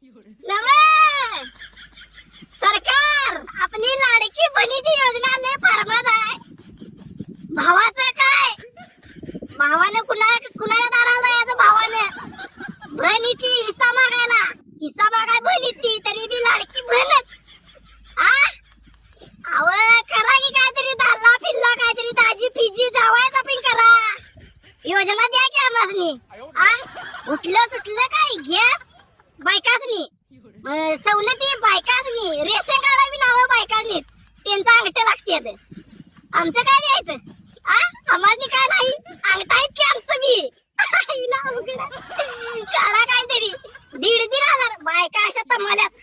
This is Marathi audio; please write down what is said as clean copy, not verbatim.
नवे सरकार आपली लाडकी बहिणीची योजना लय फार्मात आहे. भावाचं काय, भावाने कुणाच्या दाराला यायचं, भावाने बहिणीची हिस्सा मागाय बहिणीची, तरी बी लाडकी बहीणच. अव करा की काहीतरी, दाल्ला पिल्ला काहीतरी, दाजी फिजी जावायचा पण करा, योजना द्या की आम्हासनी. उठलं सुटलं काय गॅस बायकासनी, सवलती बायकासनी, रेशन कार्ड बी नाव बायकासनी, त्यांचं अंगठे लागते. आमचं काय द्यायचं? आम्हासनी काय नाही, अंगठा आहेत की आमचं बी. काढा काहीतरी 1,500 बायका अशा तमाल्यात.